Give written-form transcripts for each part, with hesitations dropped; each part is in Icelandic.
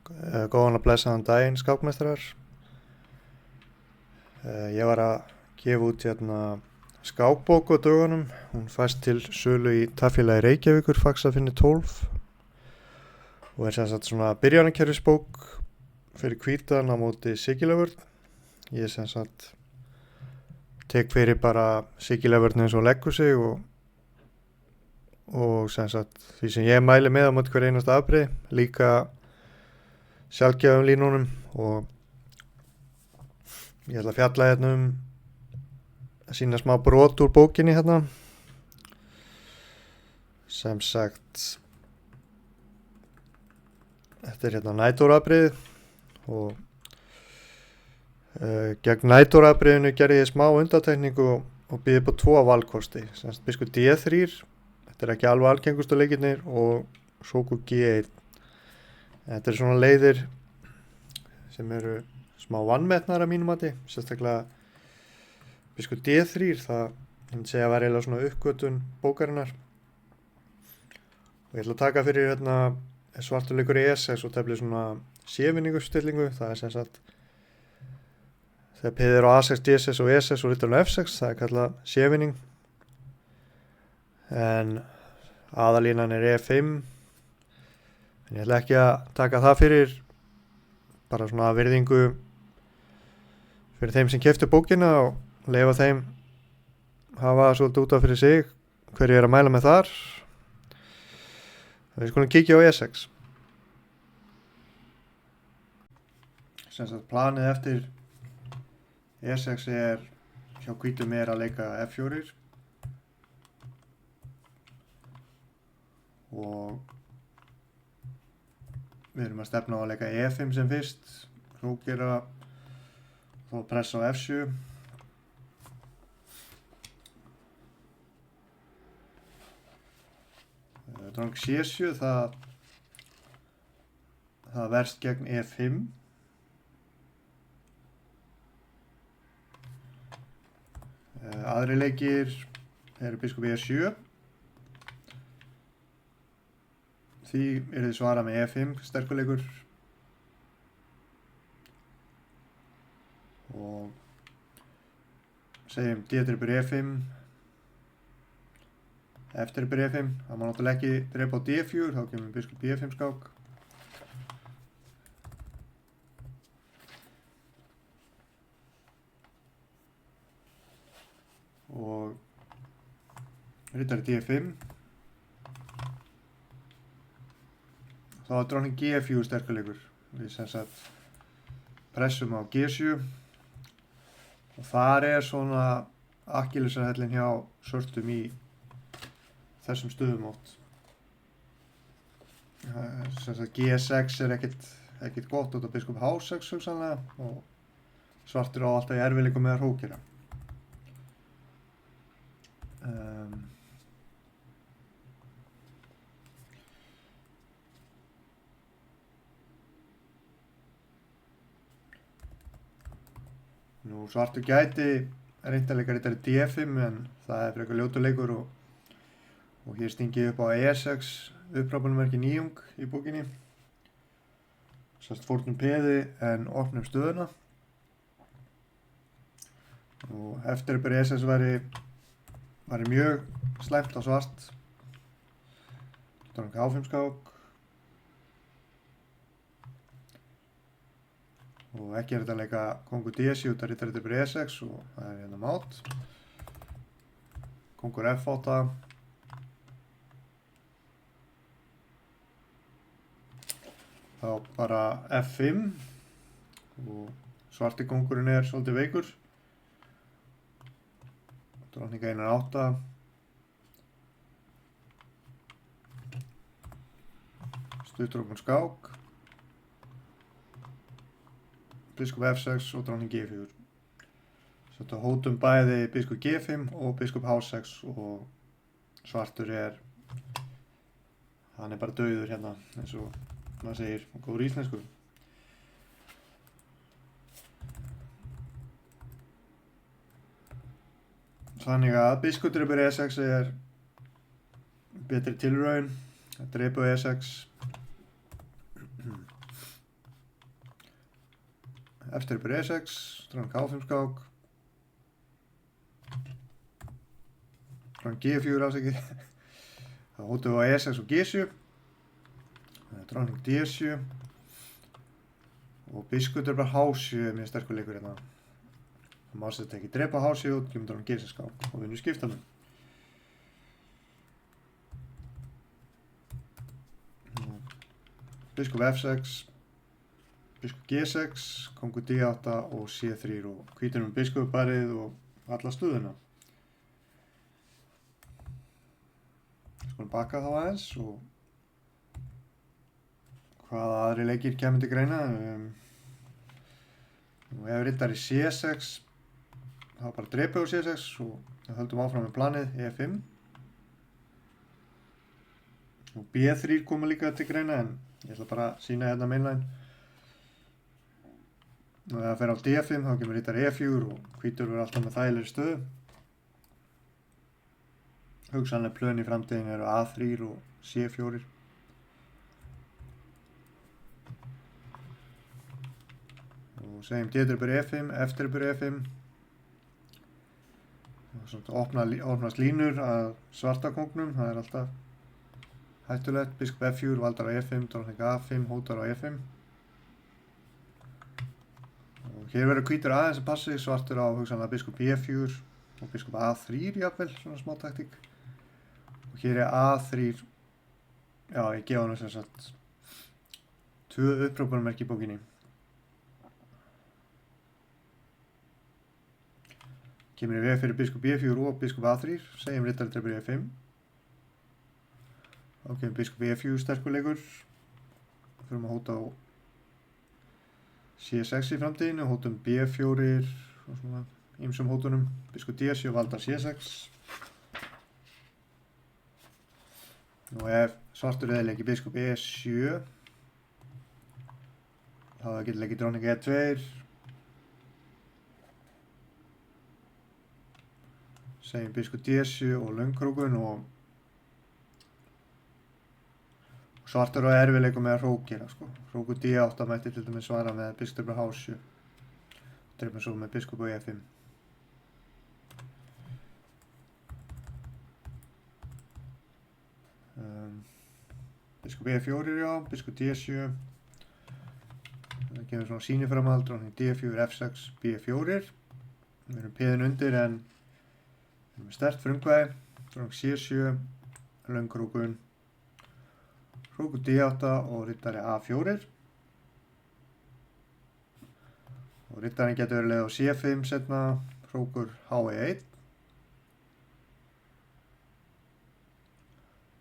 Góðan og blessaðan daginn, skákmeistarar. Ég var að gefa út skákbók á dögunum. Hún fæst til sölu í Taffélagi Reykjavíkur, Faxafinni 12 og sem sagt svona byrjunarkerfisbók fyrir hvítan á móti Sigilövörn. Ég sem sagt tek fyrir bara Sigilövörn eins og leggur sig og sem sagt því sem ég mæli með á móti hver einasta afbrigði, líka sjálfgefum línunum, og ég ætla að fjalla að sína smá brot úr bókinni sem sagt þetta er næturafbrigðið og gegn næturafbrigðinu gerði ég smá undantekningu og býði upp á 2 valkosti, sem sagt biskup D3, þetta er ekki alveg algengustu leikirnir, og sóku G1. Þetta er svona leiðir sem eru smá vanmetnar að mínum mati, sérstaklega biskup D3, það ég myndi segja að vera eiginlega svona uppgötun bókarinnar. Og ég ætla að taka fyrir svartur leikur E6 og tefli svona sévinninguppstillingu, það er sem sagt þegar piðið er á A6, D6 og E6 og ritturinn á F6, það er kallað sévinning. En aðalínan er E5. En ég ætla ekki að taka það fyrir, bara svona virðingu fyrir þeim sem keyptu bókina og leyfa þeim hafa svolítið út af fyrir sig hverju er að mæla með þar. Við skulum kíkja á E6. Sem sagt planið eftir E6 er hjá hvítum er að leika F4 og við erum að stefna á að leika E5 sem fyrst, hrókera og pressa á F7. Drang C7, það verst gegn E5. Aðri leikir eru biskup E7. Því er þið svara með E5, sterkuleikur. Og segjum D-dripur E5, F-dripur E5, það má náttúrulega ekki drepa á D4, þá kemur biskup B5 skák. Og riddari D5. Þá er dróning G4 sterkuleikur. Við sem sagt pressum á G7 og þar er svona akkilesarhællinn hjá svörtum í þessum stöðum átt. Sem sagt G6 er ekkert gott út af biskup H6 hugsanlega, og svartur á alltaf í erfiðleikum með að hrókera. Nú svartur gæti reynt að leika riddari D5, en það er frekar ljótur leikur og hér stingi ég upp á E6 upprápunummerki nýjung í bókinni. Sérst fórnum peði en opnum stöðuna. Og eftir upp E6 væri mjög slæmt á svart. Dróning H5 skák. Og ekki er þetta að leika kongur D7 út af riddari E6 og það er mát. Kongur F8. Þá bara F5 og svarti kongurinn er svolítið veikur. Dróning einar 8. Stuttrópun skák. Biskup F6 og dróning G4. Svo hótum bæði biskup G5 og biskup H6 og svartur hann er bara dauður hérna, eins og maður segir á góður íslensku. Þannig að biskupdrepur E6 er betri tilraun, drepu E6 eftir upp E6, dróning A5 skák, dróning G4 afsakið, þá hóttum við á E6 og G7, dróning D7 og biskup bara H7 er mjög sterkur leikur hérna. Það má setja ekki drepa H7 og kemur dróning G6 skák og vinnur skiptanum. Biskup F6, biskup G6, kongur D8 og C3 og hvítur biskupparið og alla stuðuna. Skulum baka þá aðeins og hvaða aðri leikir kemur til greina. Nú ef riddari C6, þá bara drepa á C6 og við höldum áfram með planið E5. Og B3 koma líka til greina en ég ætla bara að sína hérna mainline. Og ef það fer á D5 þá kemur riddari E4 og hvítur verður alltaf með þægilegri stöðu. Hugsanlega plön í framtíðin eru A3 og C4. Og segjum D-drupur E5, F-drupur E5. Og svona opnast línur að svarta kóngnum, það er alltaf hættulegt. Biskup F4, valdar á E5, dróning A5, hótar á E5. Og hér verður hvítur aðeins að passi, svartur á hugsanlega biskup E4 og biskup A3 jafnvel, svona smá taktík. Og hér er A3, já ég gefa hann sem sagt 2 upprópunarmerki í bókinni. Kemur í veg fyrir biskup E4 og biskup A3, segjum riddari drepur E5. Ok, biskup E4 sterkur leikur. Förum að hóta á C6 í framtíðinu, hótum B4 og svona ýmsum hótunum. Biskup D7 valdar C6. Og ef svartur eðileggi biskup E7, þá getur leikið dróning E2. Segjum biskup D7 og löngkrókun og svartur á erfiðleikum með að hrókera sko. Hrókur D8 mætti til dæmis svara með biskup H7. Dreifum svo með biskup E5. Biskup E4 já, biskup D7. Það kemur svona sýniframhald, dróning D4, F6, B4. Við erum piðin undir en við erum með sterkt frumkvæði. Dróning C7, löngkrókun. Hrókur D8 og riddari A4. Og riddarinn getur verið leið á C5 setna, hrókur H1.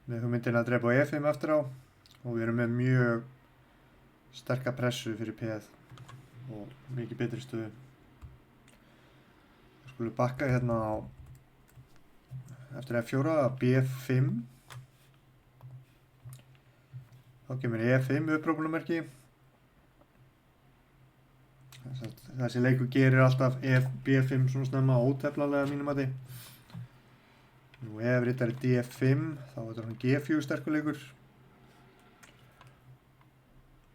Með hugmyndin að drepa á E5 eftir á og við erum með mjög sterka pressu fyrir P-ið og mikið betri stöðu. Við skulum bakka hérna á eftir F4 að B5. Þá kemur E5 upprópunarmerki. Þessi leikur gerir alltaf B5 svona snemma óteflanlega mínum mati. Nú ef riddari D5 þá er þetta G4 sterkur leikur.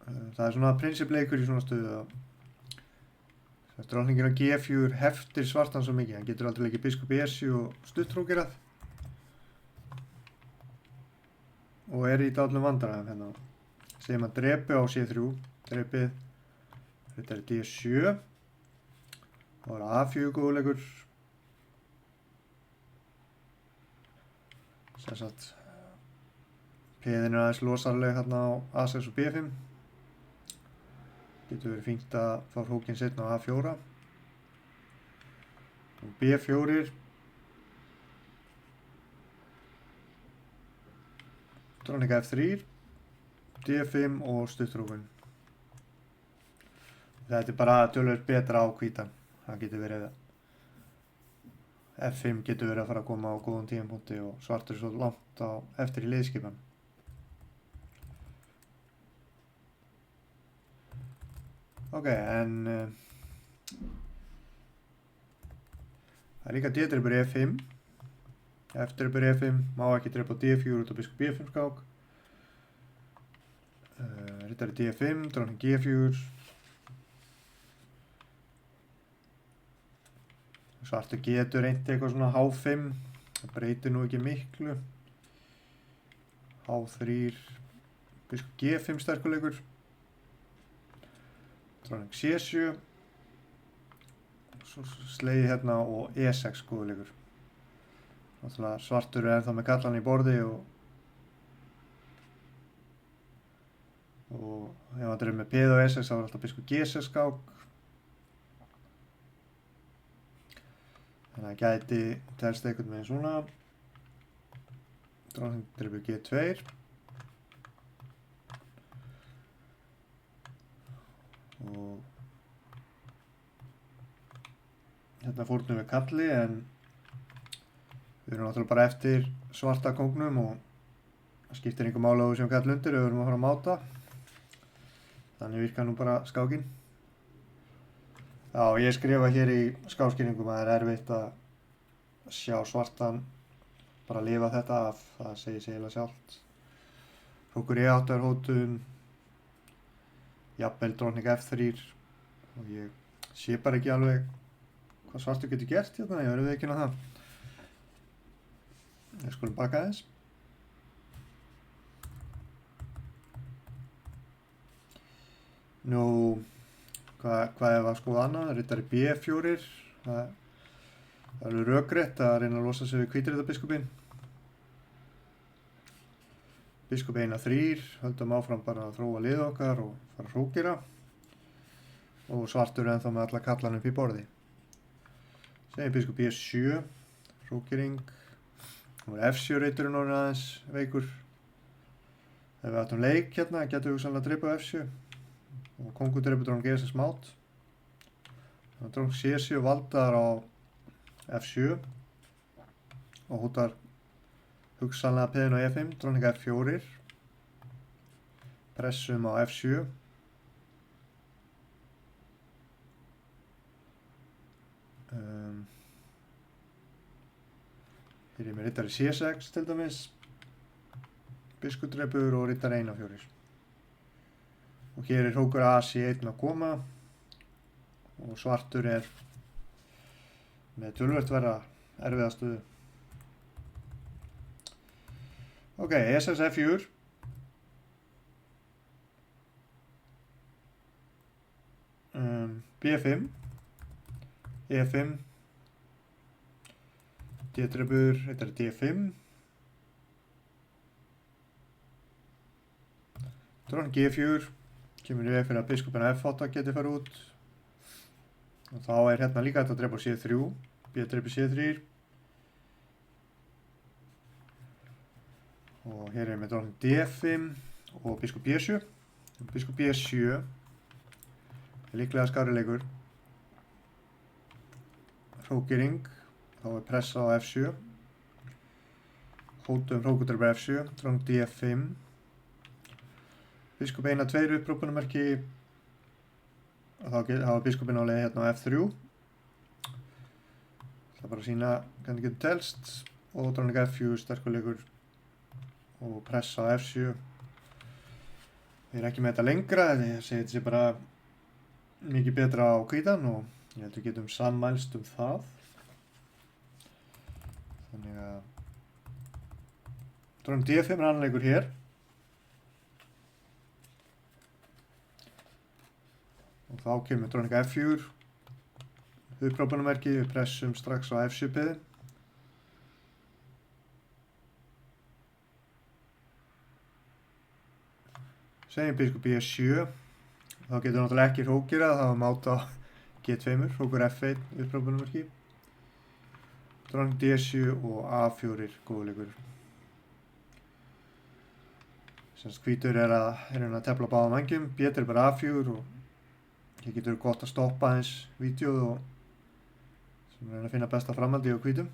Það er svona prinsipleikur í svona stöðu. Dróningin á G4 heftir svartan svo mikið. Hann getur aldrei leikið biskup E7 og stuttrókerað. Og er í dálum vandræðum hérna. Segjum að drepi á C3, drepið, riddari D7. Þá er A4 góðleikur. Sem sagt, P-inn er aðeins losarleg hérna á A6 og B5. Getur verið fínt að fá hrókinn setna á A4. Og B4. Dróning F3, D5 og stuttrókun. Þetta er bara töluvert betra á hvítan. Það getur verið F5 getur verið að fara að koma á góðum tímapunkti og svartur er svo langt á eftir í liðskipan. Ok, en það er líka D-drepur E5. F-drepur E5, má ekki drepa á D4 út á biskup B5 skák. Riddari D5, dróning G4. Svartur getur reynt eitthvað svona H5, það breytir nú ekki miklu. H3, biskup G5 sterkur leikur. Dronning C7, svo slegið hérna og E6 góður leikur. Náttúrulega svartur ennþá með kallan í borði og ef hann er með P og E6 þá alltaf biskup G6 skák. Þannig að gæti telst einhvern veginn svona. Dronning drifur G2. Og hérna fórnum við kalli en við erum náttúrulega bara eftir svarta kóngnum og það skiptir einhver máli á því sem kall undir, við erum að fara að máta. Þannig virkar nú bara skákin. Já, ég skrifa hér í skáskýringum að það er erfitt að sjá svartan bara lifa þetta af, það segir sig eiginlega sjálft. Hrókur E8 er hótun, jafnvel dronning F3 og ég sé bara ekki alveg hvað svartur getur gert hérna, ég verður ekki að það. Við skulum baka aðeins. Nú, hvað ef að skoða annað? Riddari B4, það er rökrétt að reyna að losa sig við hvítriðarbiskupinn. Biskup 1-3, höldum áfram bara að þróa lið okkar og fara að hrókera. Og svartur er ennþá með alla kallan upp í borði. Segjum biskup B7, hrókering. Nú er F7 reyturinn orðinn aðeins veikur. Ef við ættum leik hérna, getum við sannlega dreipað F7. Og kongur dreipur dronning G6 mát. Þannig að dronning C7 valdar á F7. Og hótar hugsanlega piðin á E5, dronning F4. Pressum á F7. Hér er með riddari C6 til dæmis. Biskup dreipur og riddari 1-4. Og hér er hrókur A1 að koma. Og svartur er með töluvert verða erfiða stöðu. Ok, E6 F4. B5. E5. D-dreipur, þetta er D5. Dronning G4. Kemur í veg fyrir að biskupinn F8 geti farið út. Og þá er hérna líka þetta að dreipa C3. B-dreipur C3. Og hér er með dronning D5 og biskup B7. Biskup B7 er líklega skárri leikur. Hrókering, þá er pressa á F7. Hótum hrókudreipur F7, dronning D5. Biskup 1-2 upprópunarmerki. Og þá hafa biskupinn á leið hérna á F3. Það er bara að sína hvernig getur telst. Og dronning F4 sterkur leikur. Og pressa á F7. Ég er ekki með þetta lengra, ég segi þetta sé bara mikið betra á hvítan og ég held við getum sammælst það. Þannig að dronning D5 er annan leikur hér. Og þá kemur dronning F4. Upprópunarmerki, við pressum strax á F7-piðin. Segjum biskup B7, þá getur náttúrulega ekki hrókera, þá er máta á G2, hrókur F1, upprópunarmerki. Dronning D7 og A4 góðleikur. Semst hvítur er að tefla báðum vængjum, B er bara A4 og hér getur gott að stoppa aðeins vídeóð og sem að finna besta framhaldi á hvítum.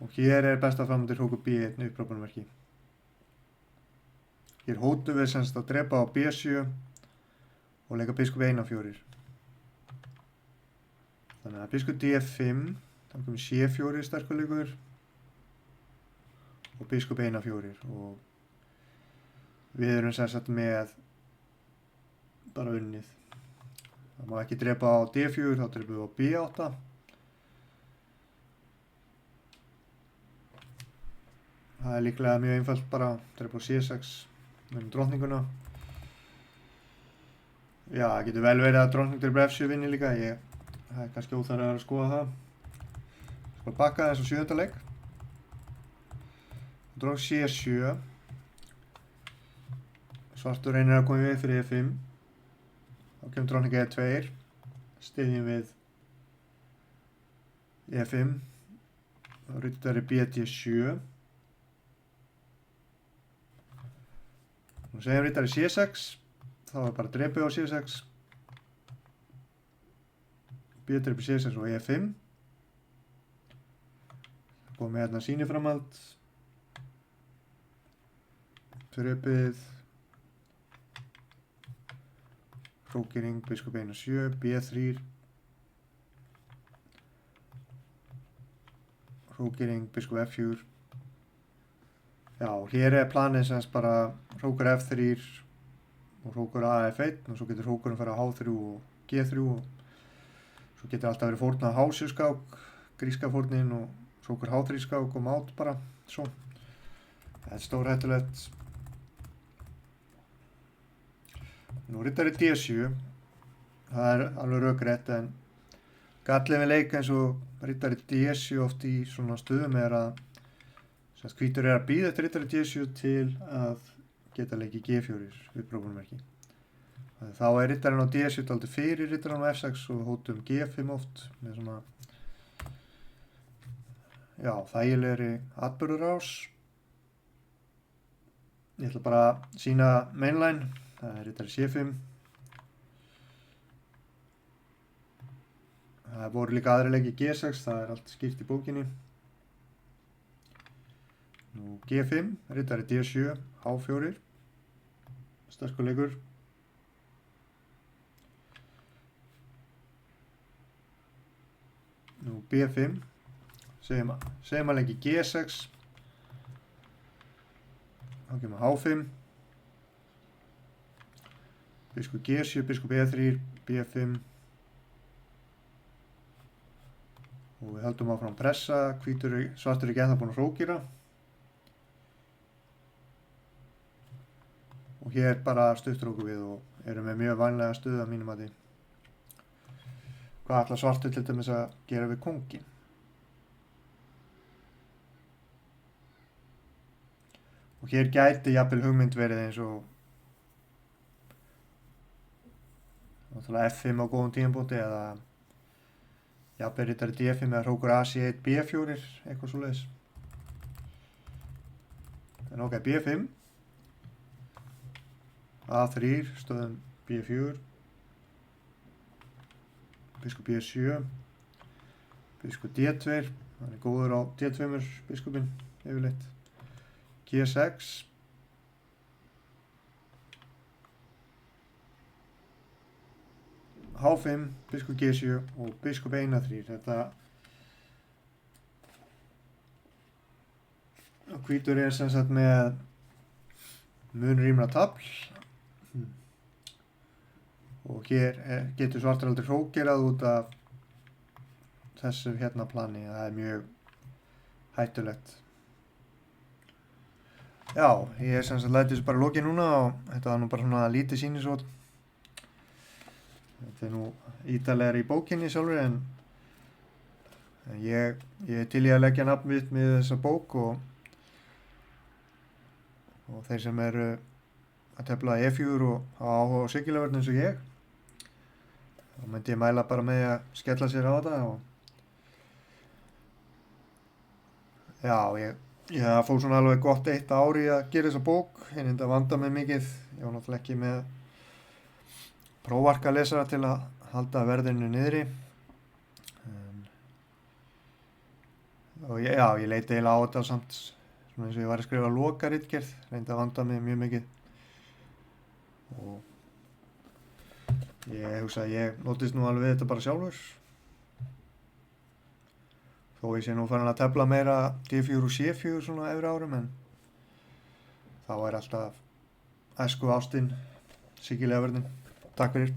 Og hér er besta framhaldi hrókur B1 upprópunarmerki. Hér hótum við semst að drepa á B7 og leika biskup 1-4. Þannig að biskup D5, þá komum C4 sterkur leikur og biskup 1-4 og við erum semst með bara unnið. Það má ekki drepa á D4, þá drepum við á B8. Það er líklega mjög einfalt bara að drepa á C6 með drottninguna. Já, það getur vel verið að drottning drepa F7 vinni líka, það er kannski óþarfi að skoða það. Skal bakka þess á 7. leik. Dróg C7. Svartur reynir að koma í veg fyrir E5. Þá kemur drottning E2. Styðjum við E5. Þá riddari BD7. Nú segjum riddari C6. Þá er bara drepið á C6. B-drepi C6 og E5. Það komið hérna sýniframhald. Drepið. Hrókering, biskup 1 og 7, B3. Hrókering, biskup F4. Já, hér er planið semst bara hrókur F3 og hrókur AF1 og svo getur hrókurinn fara á H3 og G3 og svo getur alltaf verið fórnað H7 skák, gríska fórnin og hrókur H3 skák og mát bara svo. Það er stórhættulegt. Nú riddari D7, það er alveg rökrétt en gallið við leik eins og riddari D7 oft í svona stöðum er að hvítur er að bíða eftir riddari D7 til að geta leikið G4 við prófunummerki. Þá er riddarinn á D7 aldrei fyrir riddarinn á F6 og hótum G5 oft með svona þægilegri atburðarás. Ég ætla bara að sýna mainline. Það er riddari C5. Það voru líka aðri leiki G6, það er allt skýrt í bókinni. Nú G5, riddari D7, H4. Sterkur leikur. Nú B5. Segjum að leiki G6. Þá kemur H5. Biskup G7, biskup E3, B5. Og við höldum áfram að pressa. Svartur er ekki ennþá búinn að hrókera. Og hér bara stuttur okkur við og erum með mjög vænlega stöðu að mínum mati. Hvað ætlar svartur til dæmis að gera við kónginn? Og hér gæti jafnvel hugmynd verið eins og F5 á góðum tímapunkti eða jafnvel riddari D5 eða hrókur AC1 B4 eitthvað svoleiðis. En ok, B5 A3 stöðum B4 biskup B7 biskup D2 hann er góður á D2 biskupinn yfirleitt G6 H5 biskup G7 og biskup 1-3 þetta hvítur er sem sagt með mun rýmra tafl og hér getur svartur aldrei hrókerað út af þessu hérna plani, það er mjög hættulegt. Já, ég sem sagt læti þessu bara lokið núna og þetta var nú bara svona lítið sýnisvot. Þetta er nú ítarlegar í bókinni sjálfur en ég er til í að leggja nafn mitt með þessa bók og þeir sem eru að tefla E4 og hafa áhuga á sigurleverðin eins og ég þá myndi ég mæla bara með að skella sér á þetta og já, ég fór svona alveg gott 1 ár í að gera þessa bók ég reyndi að vanda mig mikið ég var náttúrulega ekki með prófarka lesara til að halda verðinu niðri og ég leiti eiginlega á þetta samt svona eins og ég var að skrifa lokaritgerð reyndi að vanda mig mjög mikið og ég hugsa að ég notist nú alveg við þetta bara sjálfur þó ég sé nú farin að tefla meira D4 og C4 svona efri árum en þá er alltaf æsku ástin sigurleverðin. Takk fyrir.